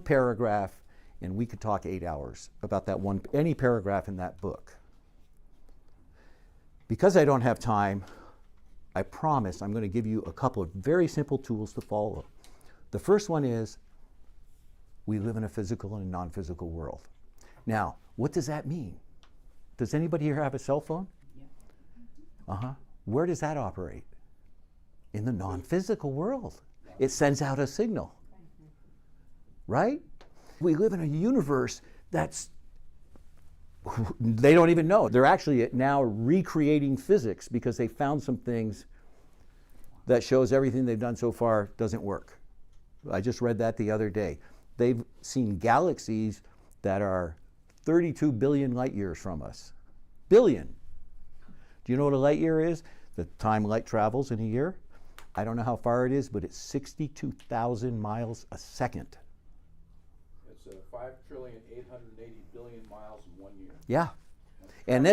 paragraph, and we could talk 8 hours about that one, any paragraph in that book. Because I don't have time, I promise I'm going to give you a couple of very simple tools to follow. The first one is we live in a physical and a non-physical world. Now, what does that mean? Does anybody here have a cell phone? Yeah. Where does that operate? In the non-physical world. It sends out a signal, right? We live in a universe that's, they don't even know. They're actually now recreating physics because they found some things that shows everything they've done so far doesn't work. I just read that the other day. They've seen galaxies that are 32 billion light years from us. Billion. Do you know what a light year is? The time light travels in a year. I don't know how far it is, but it's 62,000 miles a second. It's 5,880,000,000,000 miles in 1 year. Yeah. And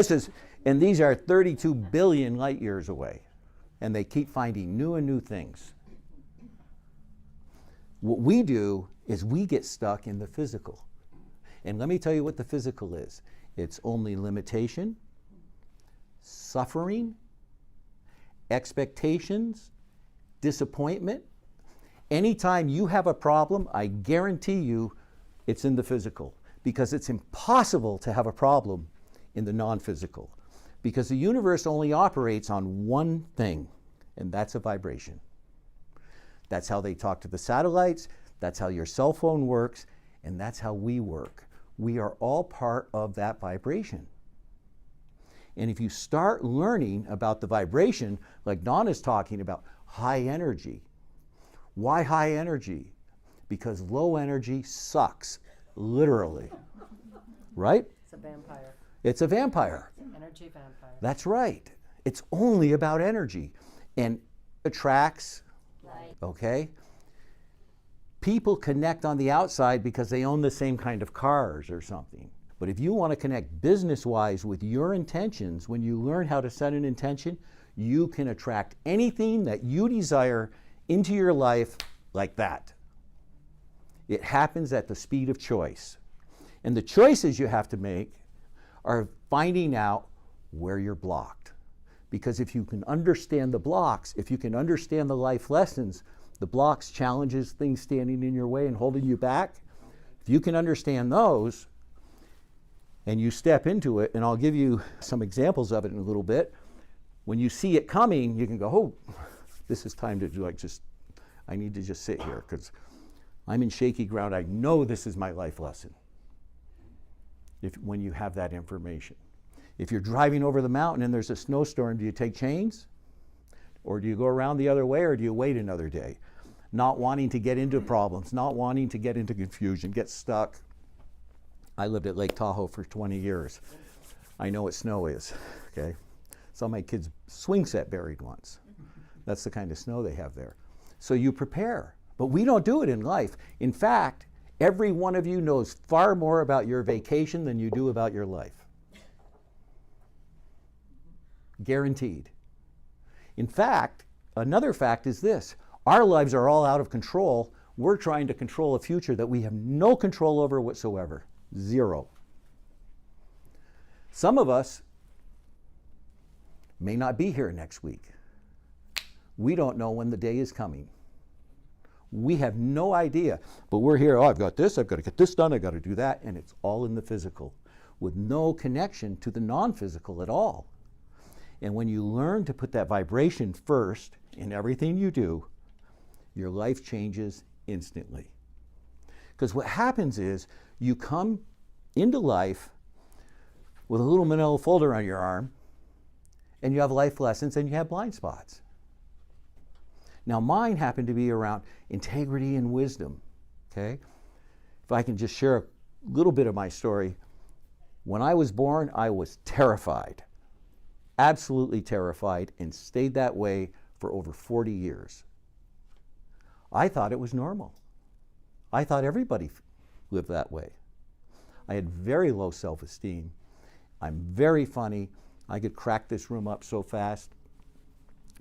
these are 32 billion light years away. And they keep finding new and new things. What we do is we get stuck in the physical. And let me tell you what the physical is. It's only limitation, suffering, expectations, disappointment. Anytime you have a problem, I guarantee you it's in the physical, because it's impossible to have a problem in the non-physical, because the universe only operates on one thing, and that's a vibration. That's how they talk to the satellites, that's how your cell phone works, and that's how we work. We are all part of that vibration. And if you start learning about the vibration, like Don is talking about, high energy. Why high energy? Because low energy sucks, literally. Right? It's a vampire. It's a vampire. Energy vampire. That's right. It's only about energy. And attracts, Right. okay? People connect on the outside because they own the same kind of cars or something. But if you want to connect business-wise with your intentions, when you learn how to set an intention, you can attract anything that you desire into your life like that. It happens at the speed of choice. And the choices you have to make are finding out where you're blocked. Because if you can understand the blocks, if you can understand the life lessons, the blocks, challenges, things standing in your way and holding you back, if you can understand those and you step into it, and I'll give you some examples of it in a little bit. When you see it coming, you can go, oh, this is time to I need to just sit here because I'm in shaky ground. I know this is my life lesson. When you have that information. If you're driving over the mountain and there's a snowstorm, do you take chains? Or do you go around the other way, or do you wait another day? Not wanting to get into problems, not wanting to get into confusion, get stuck. I lived at Lake Tahoe for 20 years. I know what snow is, okay? Saw my kids' swing set buried once. That's the kind of snow they have there. So you prepare, but we don't do it in life. In fact, every one of you knows far more about your vacation than you do about your life. Guaranteed. In fact, another fact is this. Our lives are all out of control. We're trying to control a future that we have no control over whatsoever. Zero. Some of us may not be here next week. We don't know when the day is coming. We have no idea, but we're here, oh, I've got this, I've got to get this done, I've got to do that, and it's all in the physical with no connection to the non-physical at all. And when you learn to put that vibration first in everything you do, your life changes instantly. Because what happens is you come into life with a little manila folder on your arm, and you have life lessons and you have blind spots. Now mine happened to be around integrity and wisdom, okay? If I can just share a little bit of my story. When I was born, I was terrified, absolutely terrified, and stayed that way for over 40 years. I thought it was normal. I thought everybody lived that way. I had very low self-esteem. I'm very funny. I could crack this room up so fast.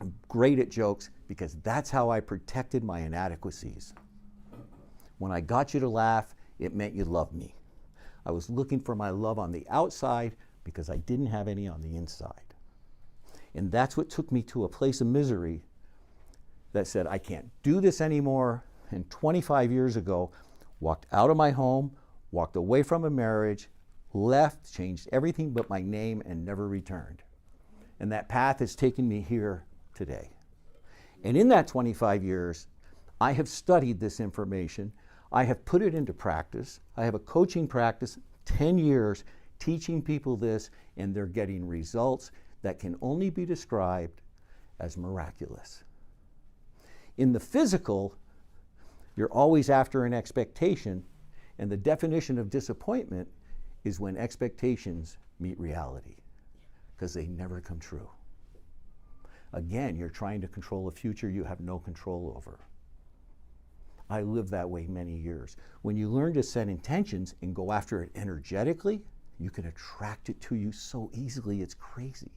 I'm great at jokes because that's how I protected my inadequacies. When I got you to laugh, it meant you loved me. I was looking for my love on the outside because I didn't have any on the inside. And that's what took me to a place of misery that said, I can't do this anymore. And 25 years ago, walked out of my home, walked away from a marriage, left, changed everything but my name, and never returned. And that path has taken me here today. And in that 25 years, I have studied this information. I have put it into practice. I have a coaching practice, 10 years, teaching people this, and they're getting results that can only be described as miraculous. In the physical, you're always after an expectation, and the definition of disappointment is when expectations meet reality, because they never come true. Again, you're trying to control a future you have no control over. I lived that way many years. When you learn to set intentions and go after it energetically, you can attract it to you so easily, it's crazy.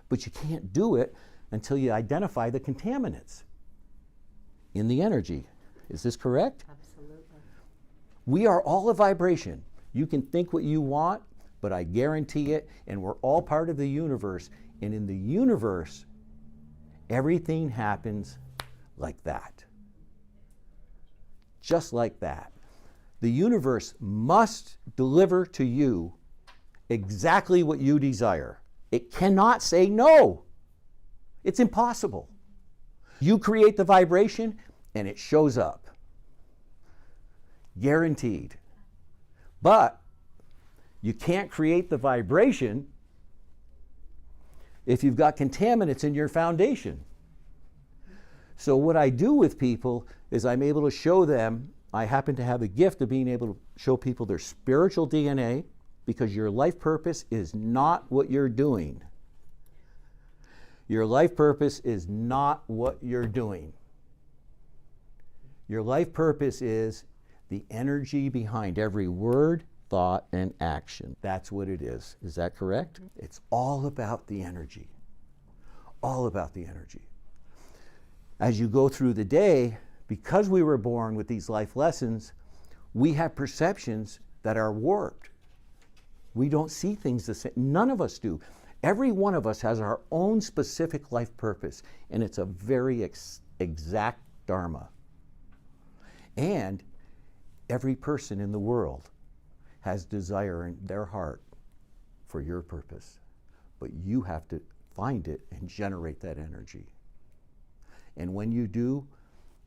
But you can't do it until you identify the contaminants in the energy. Is this correct? Absolutely. We are all a vibration. You can think what you want, but I guarantee it, and we're all part of the universe. And in the universe, everything happens like that. Just like that. The universe must deliver to you exactly what you desire. It cannot say no. It's impossible. You create the vibration, and it shows up. Guaranteed. But you can't create the vibration if you've got contaminants in your foundation. So what I do with people is I'm able to show them, I happen to have the gift of being able to show people their spiritual DNA, because your life purpose is not what you're doing. Your life purpose is not what you're doing. Your life purpose is the energy behind every word, thought, and action. That's what it is. Is that correct? It's all about the energy. All about the energy. As you go through the day, because we were born with these life lessons, we have perceptions that are warped. We don't see things the same. None of us do. Every one of us has our own specific life purpose, and it's a very exact dharma. And every person in the world has desire in their heart for your purpose. But you have to find it and generate that energy. And when you do,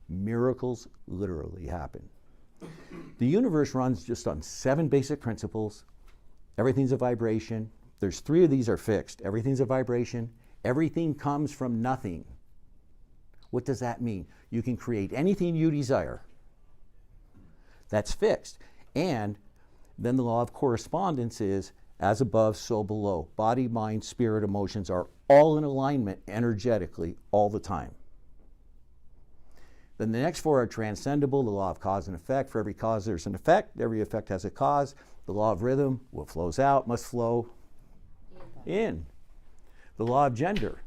miracles literally happen. The universe runs just on 7 basic principles. Everything's a vibration. There's 3 of these are fixed. Everything's a vibration. Everything comes from nothing. What does that mean? You can create anything you desire. That's fixed. And then the law of correspondence is as above, so below. Body, mind, spirit, emotions are all in alignment energetically all the time. Then the next 4 are transcendable, the law of cause and effect. For every cause there's an effect, every effect has a cause. The law of rhythm, what flows out must flow in. The law of gender,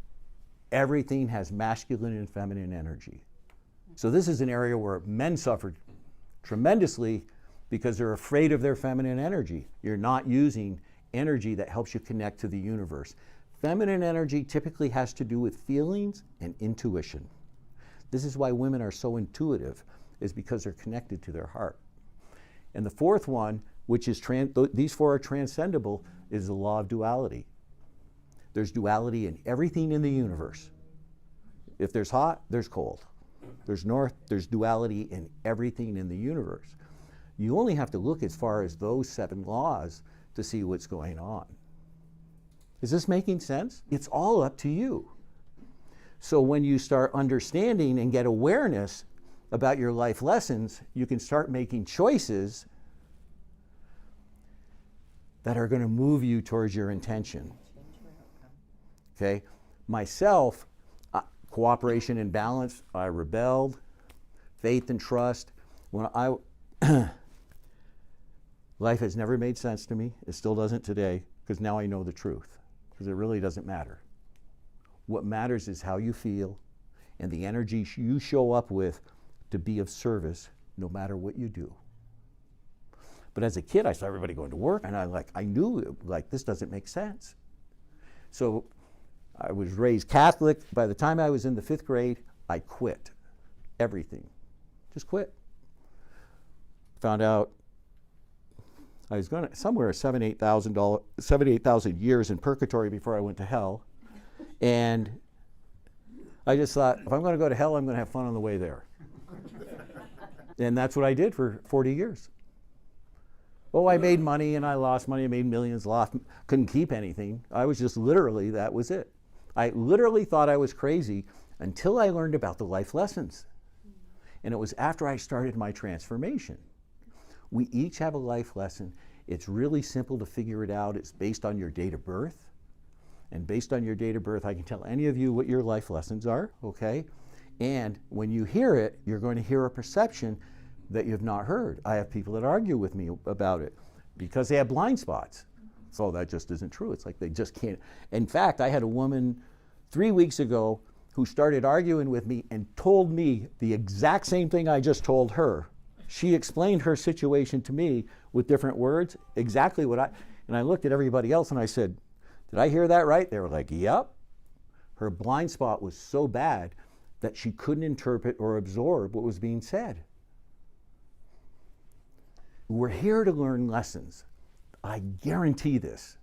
everything has masculine and feminine energy. So this is an area where men suffered tremendously because they're afraid of their feminine energy. You're not using energy that helps you connect to the universe. Feminine energy typically has to do with feelings and intuition. This is why women are so intuitive, is because they're connected to their heart. And the 4th one, which is these 4 are transcendable, is the law of duality. There's duality in everything in the universe. If there's hot, there's cold. There's north, there's duality in everything in the universe. You only have to look as far as those 7 laws to see what's going on. Is this making sense? It's all up to you. So when you start understanding and get awareness about your life lessons, you can start making choices that are going to move you towards your intention. Okay? Myself, cooperation and balance, I rebelled. Faith and trust. Life has never made sense to me. It still doesn't today, because now I know the truth. Because it really doesn't matter. What matters is how you feel and the energy you show up with to be of service no matter what you do. But as a kid, I saw everybody going to work, and I knew, this doesn't make sense. So I was raised Catholic. By the time I was in the 5th grade, I quit everything. Just quit. Found out I was going to somewhere 8,000 years in purgatory before I went to hell. And I just thought, if I'm going to go to hell, I'm going to have fun on the way there. And that's what I did for 40 years. Oh, I made money and I lost money. I made millions, couldn't keep anything. I was just literally, that was it. I literally thought I was crazy until I learned about the life lessons. And it was after I started my transformation. We each have a life lesson. It's really simple to figure it out. It's based on your date of birth. And based on your date of birth, I can tell any of you what your life lessons are, okay? And when you hear it, you're going to hear a perception that you've not heard. I have people that argue with me about it because they have blind spots. So that just isn't true. It's like they just can't. In fact, I had a woman 3 weeks ago who started arguing with me and told me the exact same thing I just told her. She explained her situation to me with different words, exactly what and I looked at everybody else and I said, did I hear that right? They were like, yep. Her blind spot was so bad that she couldn't interpret or absorb what was being said. We're here to learn lessons. I guarantee this.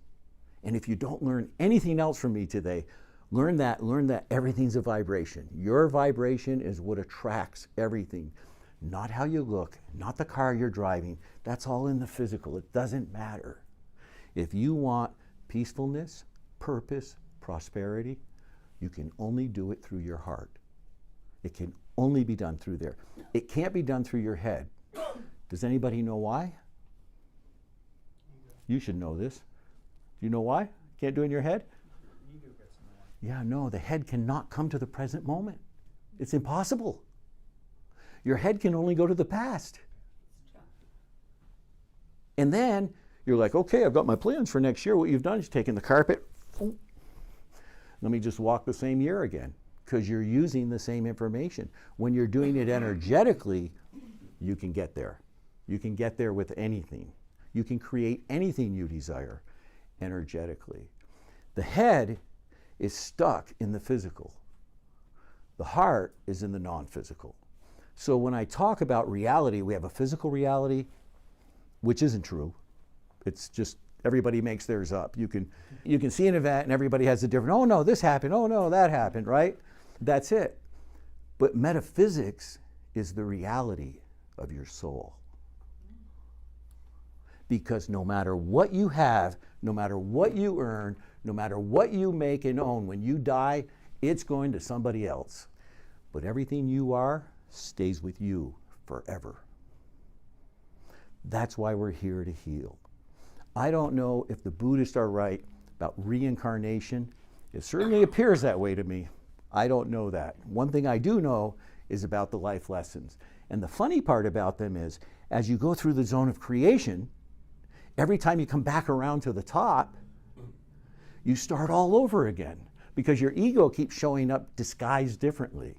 And if you don't learn anything else from me today, learn that everything's a vibration. Your vibration is what attracts everything. Not how you look, not the car you're driving. That's all in the physical. It doesn't matter. If you want peacefulness, purpose, prosperity, you can only do it through your heart. It can only be done through there. It can't be done through your head. Does anybody know why? You should know this. Do you know why? Can't do it in your head? Yeah, no, the head cannot come to the present moment. It's impossible. Your head can only go to the past. And then you're like, okay, I've got my plans for next year. What you've done is taken the carpet. Let me just walk the same year again, because you're using the same information. When you're doing it energetically, you can get there. You can get there with anything. You can create anything you desire energetically. The head is stuck in the physical. The heart is in the non-physical. So when I talk about reality, we have a physical reality, which isn't true. It's just everybody makes theirs up. You can see an event and everybody has a different, oh no, this happened, oh no, that happened, right? That's it. But metaphysics is the reality of your soul. Because no matter what you have, no matter what you earn, no matter what you make and own, when you die, it's going to somebody else. But everything you are stays with you forever. That's why we're here to heal. I don't know if the Buddhists are right about reincarnation. It certainly appears that way to me. I don't know that. One thing I do know is about the life lessons. And the funny part about them is, as you go through the zone of creation, every time you come back around to the top, you start all over again, because your ego keeps showing up disguised differently.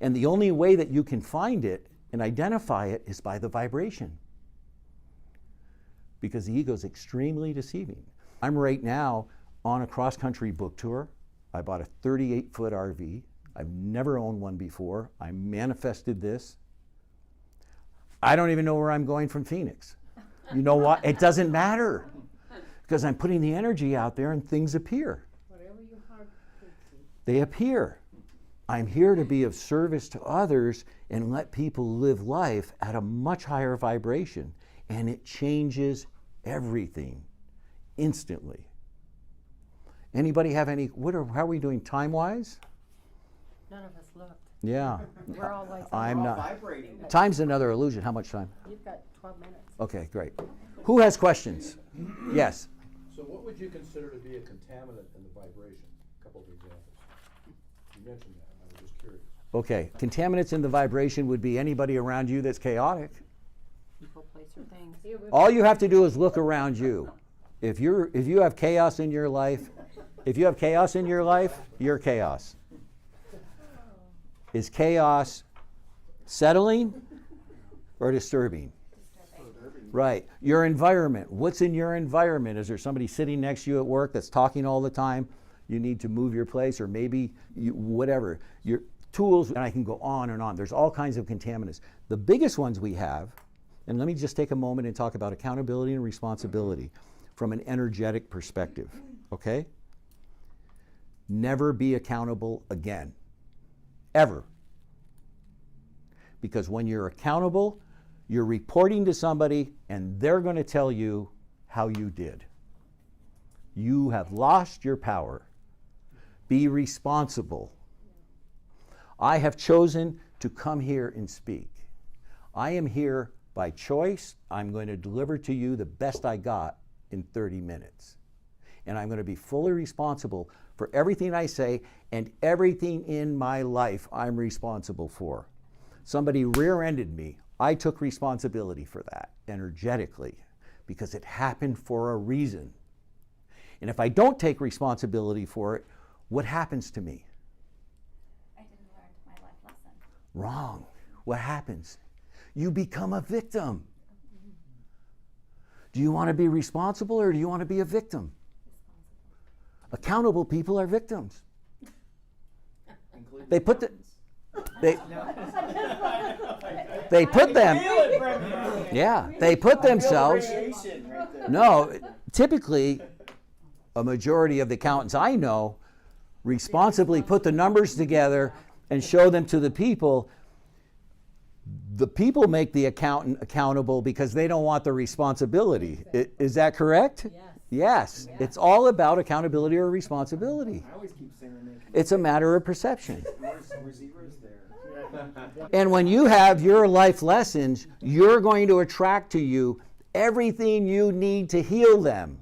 And the only way that you can find it and identify it is by the vibration, because the ego is extremely deceiving. I'm right now on a cross-country book tour. I bought a 38-foot RV. I've never owned one before. I manifested this. I don't even know where I'm going from Phoenix. You know what? It doesn't matter, because I'm putting the energy out there and things appear. Whatever your heart puts you. They appear. I'm here to be of service to others and let people live life at a much higher vibration, and it changes everything instantly. Anybody have any, how are we doing time-wise? None of us looked. Yeah. We're all like, I'm We're all not. vibrating. Time's another illusion. How much time? you've got 12 minutes. Okay, great. Who has questions? Yes. So what would you consider to be a contaminant in the vibration? A couple of examples. You mentioned that, and I was just curious. Okay. Contaminants in the vibration would be anybody around you that's chaotic. People, place, or things. All you have to do is look around you. If you have chaos in your life, you're chaos. Is chaos settling or disturbing? Right. Your environment. What's in your environment? Is there somebody sitting next to you at work that's talking all the time? You need to move your place, or maybe whatever. Your tools, and I can go on and on. There's all kinds of contaminants. The biggest ones we have, and let me just take a moment and talk about accountability and responsibility from an energetic perspective, okay? Never be accountable again, ever. Because when you're accountable, you're reporting to somebody and they're going to tell you how you did. You have lost your power. Be responsible. I have chosen to come here and speak. I am here by choice. I'm going to deliver to you the best I got in 30 minutes. And I'm going to be fully responsible for everything I say, and everything in my life I'm responsible for. Somebody rear-ended me. I took responsibility for that energetically because it happened for a reason. And if I don't take responsibility for it, what happens to me? I didn't learn my life lesson. Wrong. What happens? You become a victim. Do you want to be responsible, or do you want to be a victim? Accountable people are victims. They put the they put them, yeah, they put themselves. No, typically a majority of the accountants I know responsibly put the numbers together and show them to the people. The people make the accountant accountable because they don't want the responsibility. Is that correct? Yes. It's all about accountability or responsibility. I always keep saying It's a matter of perception. we're zeros there. And when you have your life lessons, you're going to attract to you everything you need to heal them.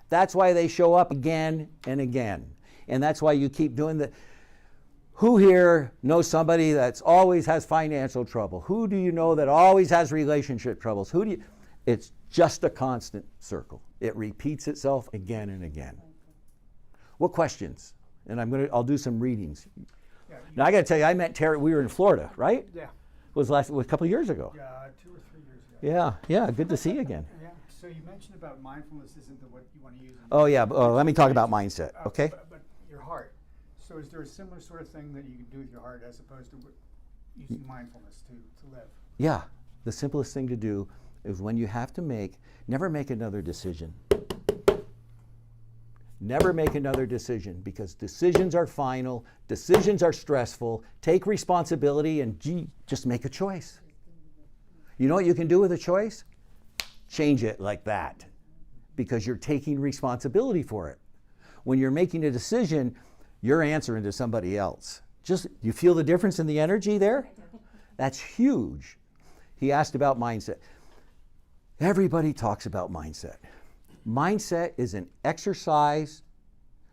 That's why they show up again and again. And that's why you keep doing the. Who here knows somebody that's always has financial trouble? Who do you know that always has relationship troubles? Who do you? It's just a constant circle. It repeats itself again and again. What questions? And I'll do some readings. Yeah, Now I got to tell you, I met Terry. We were in Florida, right? yeah, Was a couple of years ago. 2 or 3 years ago. Yeah. Good to see you again. Yeah. So you mentioned about mindfulness isn't what you want to use. Oh yeah. Let me talk about mindset. Okay. But your heart. So is there a similar sort of thing that you can do with your heart as opposed to using mindfulness to live? Yeah. The simplest thing to do is when you have to never make another decision. Never make another decision, because decisions are final, decisions are stressful. Take responsibility and just make a choice. You know what you can do with a choice? Change it like that, because you're taking responsibility for it. When you're making a decision, you're answering to somebody else. You feel the difference in the energy there? That's huge. He asked about mindset. Everybody talks about mindset. Mindset is an exercise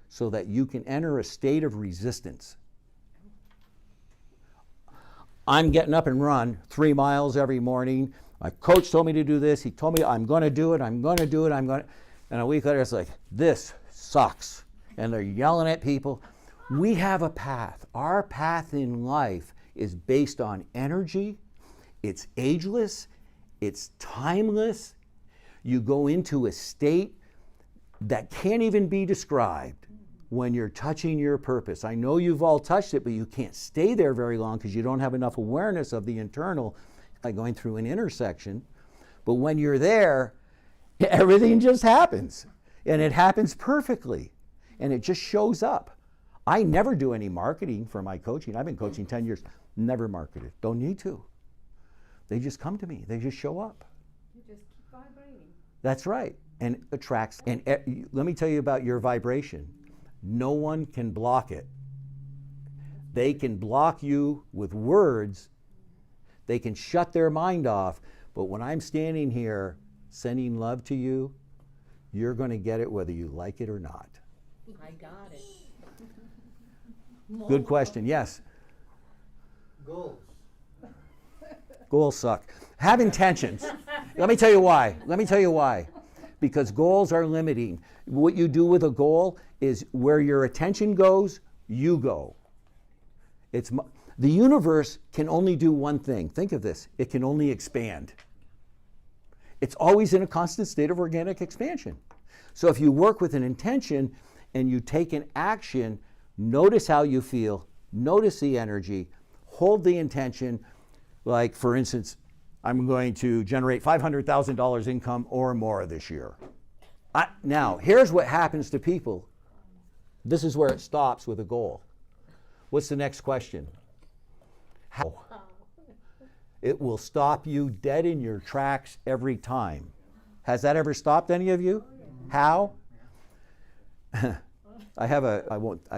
so that you can enter a state of resistance. I'm getting up and run 3 miles every morning. My coach told me to do this. He told me I'm going to do it. And a week later it's like, this sucks. And they're yelling at people. We have a path. Our path in life is based on energy. It's ageless. It's timeless. You go into a state that can't even be described when you're touching your purpose. I know you've all touched it, but you can't stay there very long because you don't have enough awareness of the internal, like going through an intersection. But when you're there, everything just happens. And it happens perfectly. And it just shows up. I never do any marketing for my coaching. I've been coaching 10 years. Never marketed. Don't need to. They just come to me. They just show up. You just keep vibrating. That's right. And attracts. And let me tell you about your vibration. No one can block it. They can block you with words. They can shut their mind off. But when I'm standing here sending love to you, you're going to get it whether you like it or not. I got it. Good question. Yes. Goals. Goals suck. Have intentions. Let me tell you why. Because goals are limiting. What you do with a goal is where your attention goes, you go. The universe can only do one thing. Think of this. It can only expand. It's always in a constant state of organic expansion. So if you work with an intention and you take an action, notice how you feel, notice the energy, hold the intention. Like, for instance, I'm going to generate $500,000 income or more this year. Now, here's what happens to people. This is where it stops with a goal. What's the next question? How? It will stop you dead in your tracks every time. Has that ever stopped any of you? How? I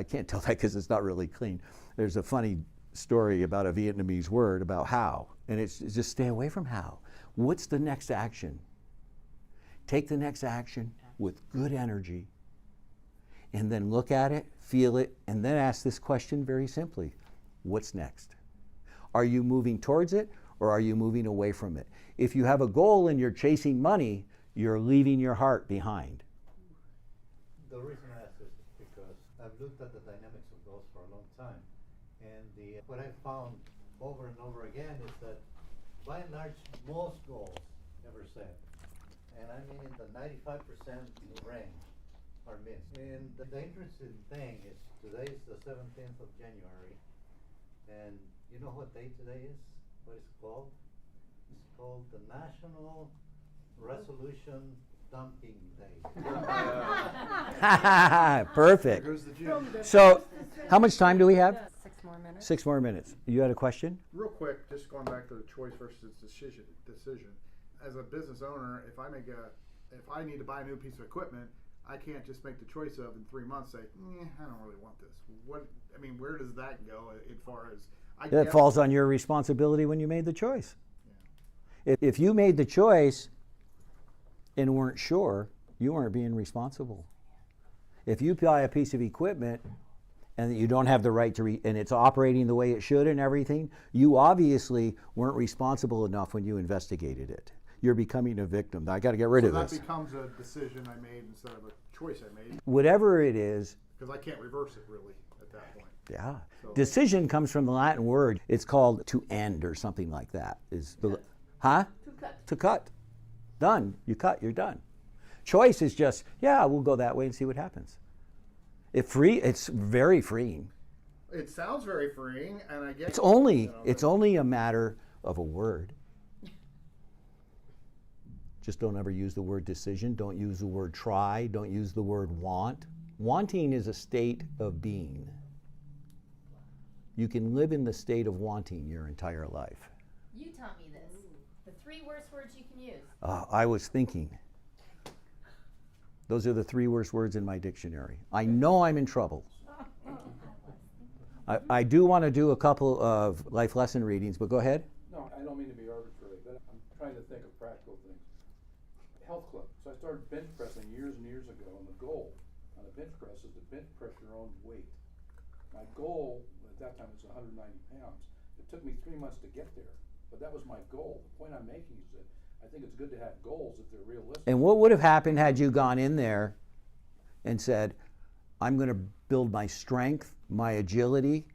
can't tell that because it's not really clean. There's a funny story about a Vietnamese word about how, and it's just stay away from how. What's the next action? Take the next action with good energy, and then look at it, feel it, and then ask this question very simply: what's next? Are you moving towards it, or are you moving away from it? If you have a goal and you're chasing money, you're leaving your heart behind. The reason I ask this is because I've looked at the dynamics of goals for a long time, and what I found over and over again is that, by and large, most goals never set, and I mean in the 95% range, are missed. And the interesting thing is today is the 17th of January, and you know what day today is? What it's called? It's called the National Resolution Dumping Day. Perfect. Here's the gym. So, how much time do we have? 6 more minutes. 6 more minutes. You had a question? Real quick, just going back to the choice versus decision. As a business owner, if I need to buy a new piece of equipment, I can't just make the choice of in 3 months say, I don't really want this. Where does that go as far as That falls on your responsibility when you made the choice. Yeah. If you made the choice and weren't sure, you weren't being responsible. If you buy a piece of equipment and you don't have the right to and it's operating the way it should and everything, you obviously weren't responsible enough when you investigated it. You're becoming a victim. I got to get rid of this. That becomes a decision I made instead of a choice I made. Whatever it is. Because I can't reverse it really at that point. Yeah. So. Decision comes from the Latin word. It's called to end or something like that. Huh? To cut. To cut. Done. You cut, you're done. Choice is just, we'll go that way and see what happens. It's very freeing. It sounds very freeing, and I guess it's only a matter of a word. Just don't ever use the word decision. Don't use the word try. Don't use the word want. Wanting is a state of being. You can live in the state of wanting your entire life. You taught me this. The 3 worst words you can use. I was thinking. Those are the 3 worst words in my dictionary. I know I'm in trouble. I do want to do a couple of life lesson readings, but go ahead. No, I don't mean to be arbitrary, but I'm trying to think of practical things. Health club. So I started bench pressing years and years ago, and the goal on a bench press is to bench press your own weight. My goal at that time was 190 pounds. It took me 3 months to get there, but that was my goal. The point I'm making is that I think it's good to have goals if they're realistic. And what would have happened had you gone in there and said, I'm going to build my strength, my agility,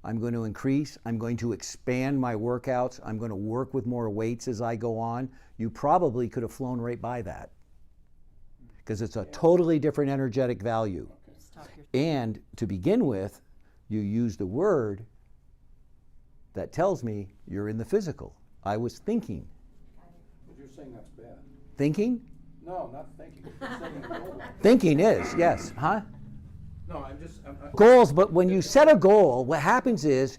I'm going to increase, I'm going to expand my workouts, I'm going to work with more weights as I go on? You probably could have flown right by that because it's a totally different energetic value. And to begin with, you used a word that tells me you're in the physical. I was thinking. But you're saying that's bad. Thinking? No, not thinking. You're setting a goal. Thinking is, yes. Huh? No, I'm Goals, but when you set a goal, what happens is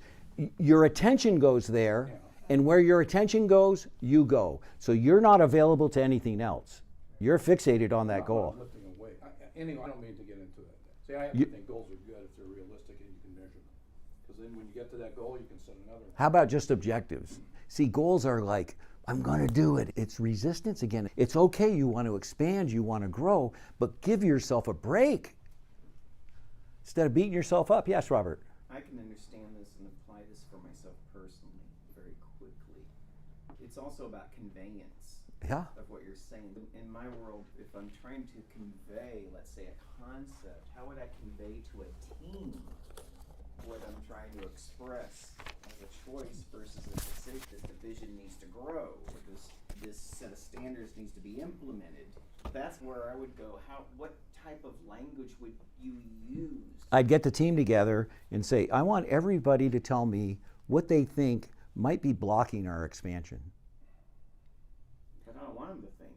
your attention goes there, and where your attention goes, you go. So you're not available to anything else. You're fixated on that goal. I'm lifting a weight. Anyway, I don't mean to get into that. See, I have to think goals are good if they're realistic and you can measure them. Because then when you get to that goal, you can set another one. How about just objectives? See, goals are like, I'm going to do it. It's resistance again. It's okay, you want to expand, you want to grow, but give yourself a break. Instead of beating yourself up. Yes, Robert? I can understand this and apply this for myself personally very quickly. It's also about conveyance of what you're saying. In my world, if I'm trying to convey, let's say, a concept, how would I convey to a team what I'm trying to express? as a choice versus a decision. The vision needs to grow, or this set of standards needs to be implemented. That's where I would go. What type of language would you use? I'd get the team together and say, I want everybody to tell me what they think might be blocking our expansion. I don't want them to think.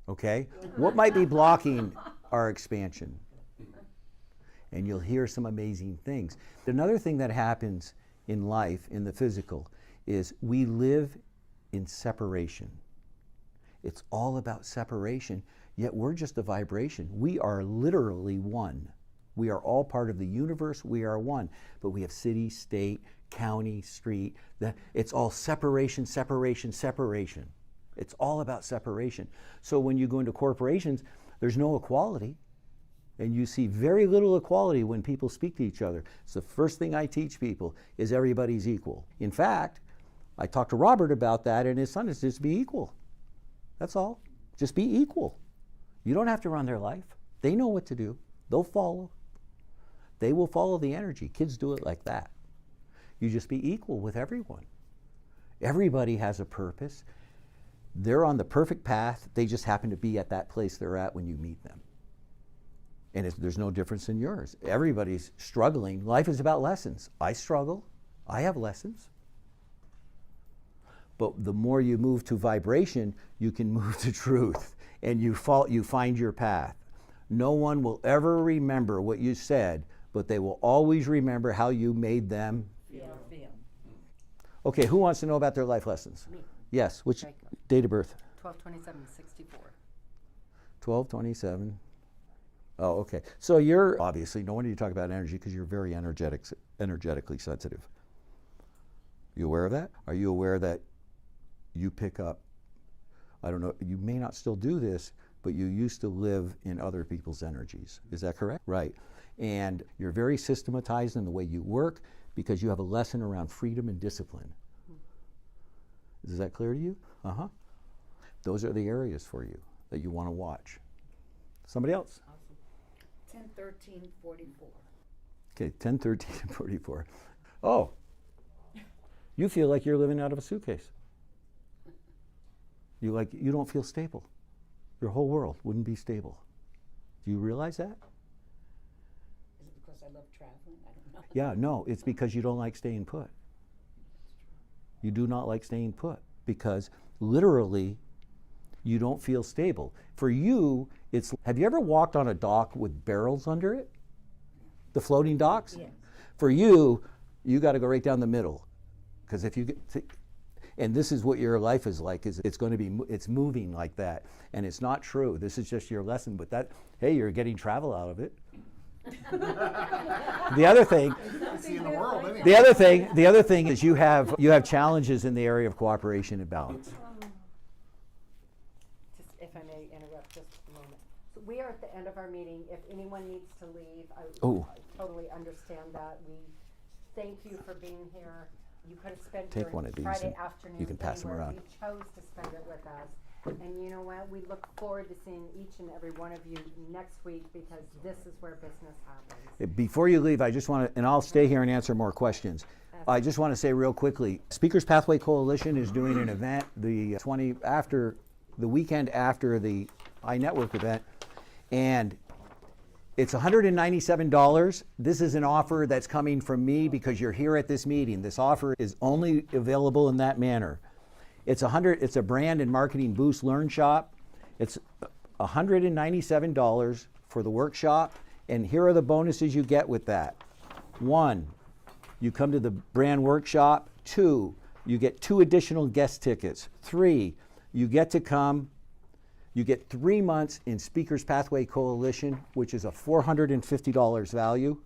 Okay? What might be blocking our expansion? And you'll hear some amazing things. Another thing that happens in life, in the physical, is we live in separation. It's all about separation, yet we're just a vibration. We are literally one. We are all part of the universe. We are one. But we have city, state, county, street. It's all separation, separation, separation. It's all about separation. So when you go into corporations, there's no equality. And you see very little equality when people speak to each other. It's the first thing I teach people is everybody's equal. In fact, I talked to Robert about that, and his son is just be equal. That's all. Just be equal. You don't have to run their life. They know what to do. They'll follow. They will follow the energy. Kids do it like that. You just be equal with everyone. Everybody has a purpose. They're on the perfect path. They just happen to be at that place they're at when you meet them. And there's no difference in yours. Everybody's struggling. Life is about lessons. I struggle. I have lessons. But the more you move to vibration, you can move to truth. And you find your path. No one will ever remember what you said, but they will always remember how you made them feel. Okay, who wants to know about their life lessons? Me. Yes, which Jacob. date of birth? 12/27/64. 12/27. Oh, okay. So you're obviously, no wonder you talk about energy because you're very energetically sensitive. You aware of that? Are you aware that you pick up, I don't know, you may not still do this, but you used to live in other people's energies. Is that correct? Right. And you're very systematized in the way you work because you have a lesson around freedom and discipline. Is that clear to you? Uh-huh. Those are the areas for you that you want to watch. Somebody else? 10/13/44. Okay, 10/13/44. Oh, you feel like you're living out of a suitcase. You don't feel stable. Your whole world wouldn't be stable. Do you realize that? Is it because I love traveling? I don't know. Yeah, no, it's because you don't like staying put. You do not like staying put because literally you don't feel stable. For you, have you ever walked on a dock with barrels under it? The floating docks? Yes. For you got to go right down the middle. Because if you get, and this is what your life is like, it's moving like that. And it's not true. This is just your lesson, but hey, you're getting travel out of it. The other thing, the other thing is you have challenges in the area of cooperation and balance. Just if I may interrupt just a moment. So we are at the end of our meeting. If anyone needs to leave, I totally understand that. We thank you for being here. You could have spent Take your one of these Friday and afternoon you can pass them anywhere. around. You chose to spend it with us. And you know what? We look forward to seeing each and every one of you next week because this is where business happens. Before you leave, I just want to, and I'll stay here and answer more questions. I just want to say real quickly, Speakers Pathway Coalition is doing an event the weekend after the iNetwork event, and it's $197. This is an offer that's coming from me because you're here at this meeting. This offer is only available in that manner. It's a brand and marketing boost learn shop. It's $197 for the workshop, and here are the bonuses you get with that. 1, you come to the brand workshop. 2, you get 2 additional guest tickets. 3, you get to come. You get 3 months in Speakers Pathway Coalition, which is a $450 value,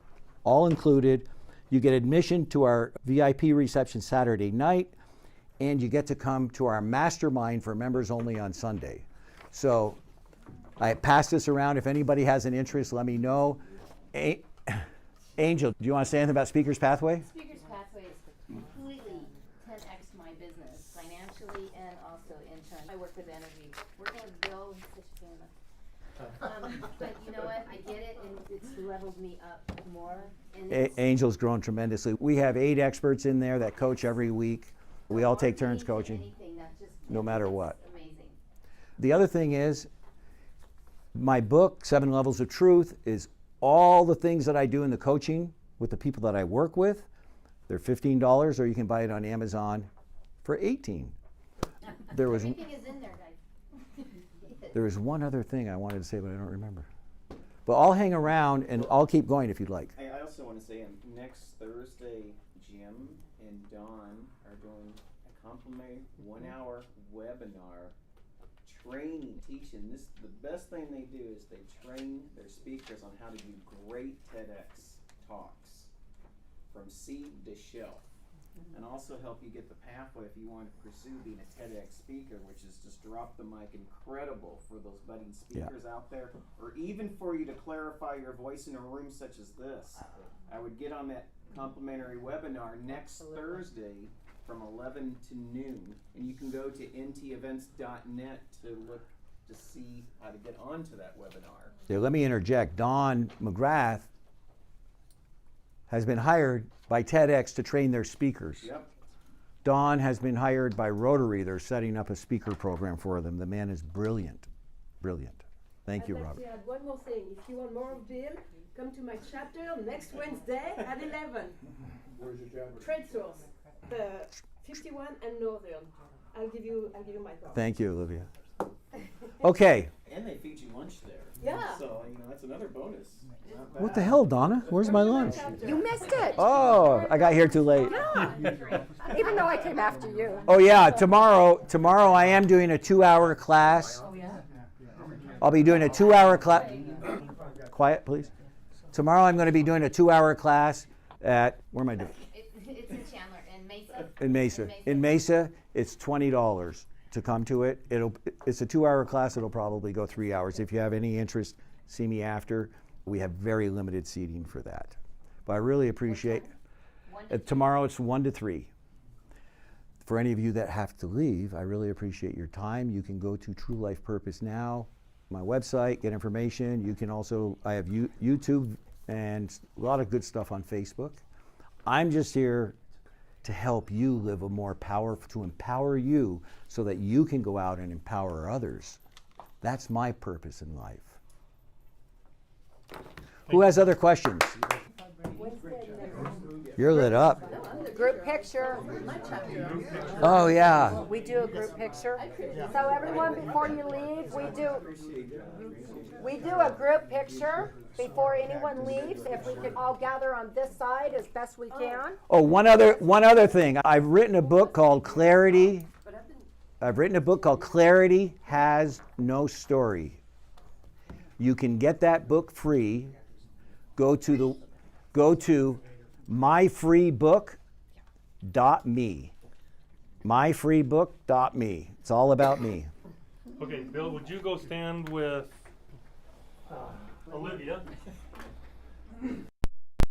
all included. You get admission to our VIP reception Saturday night, and you get to come to our mastermind for members only on Sunday. So I pass this around. If anybody has an interest, let me know. Angel, do you want to say anything about Speakers Pathway? Speakers Pathway is completely 10x my business financially and also in turn. I work with energy, working with Bill. But you know what, I get it, and it's leveled me up more. And Angel's grown tremendously. We have 8 experts in there that coach every week. We all take turns coaching, anything, that just, no matter what. amazing. The other thing is, my book, 7 Levels of Truth, is all the things that I do in the coaching with the people that I work with. They're $15, or you can buy it on Amazon for $18. There was Everything is in there, guys. There was one other thing I wanted to say, but I don't remember. But I'll hang around and I'll keep going if you'd like. I also want to say next Thursday, Jim and Dawn are doing a complimentary 1-hour webinar training, teaching. The best thing they do is they train their speakers on how to do great TEDx talks from seed to shelf. And also help you get the pathway if you want to pursue being a TEDx speaker, which is just drop the mic. Incredible for those budding speakers out there, or even for you to clarify your voice in a room such as this. I would get on that complimentary webinar next Thursday from 11 to noon, and you can go to ntevents.net to look to see how to get onto that webinar. Yeah, let me interject. Don McGrath has been hired by TEDx to train their speakers. Yep. Don has been hired by Rotary. They're setting up a speaker program for them. The man is brilliant. Brilliant. Thank you, Robert. I'd like to add one more thing. If you want more of Bill, come to my chapter next Wednesday at 11. Where's your chapter? Trade Source, 51 and Northern. I'll give you my card. Thank you, Olivia. Okay. And they feed you lunch there. Yeah. So, that's another bonus. Not What the bad. hell, Donna? Where's my lunch? You missed it. Oh, I got here too late. Even though I came after you. Oh yeah, tomorrow I am doing a 2-hour class. Oh, yeah. I'll be doing a 2-hour class. Quiet, please. Tomorrow I'm going to be doing a 2-hour class at, where am I doing? It's in Chandler, in Mesa. In Mesa. In Mesa, it's $20 to come to it. It's a 2-hour class. It'll probably go 3 hours. If you have any interest, see me after. We have very limited seating for that. But I really appreciate, tomorrow it's 1 to 3. For any of you that have to leave, I really appreciate your time. You can go to True Life Purpose Now, my website, get information. You can also, I have YouTube and a lot of good stuff on Facebook. I'm just here to help you live a more to empower you so that you can go out and empower others. That's my purpose in life. Who has other questions? You're lit up. Group picture. Oh yeah. We do a group picture. So everyone, before you leave, we do a group picture before anyone leaves. If we could all gather on this side as best we can. Oh, one other thing. I've written a book called Clarity. Clarity Has No Story. You can get that book free. Go to myfreebook.me. myfreebook.me. It's all about me. Okay, Bill, would you go stand with Olivia?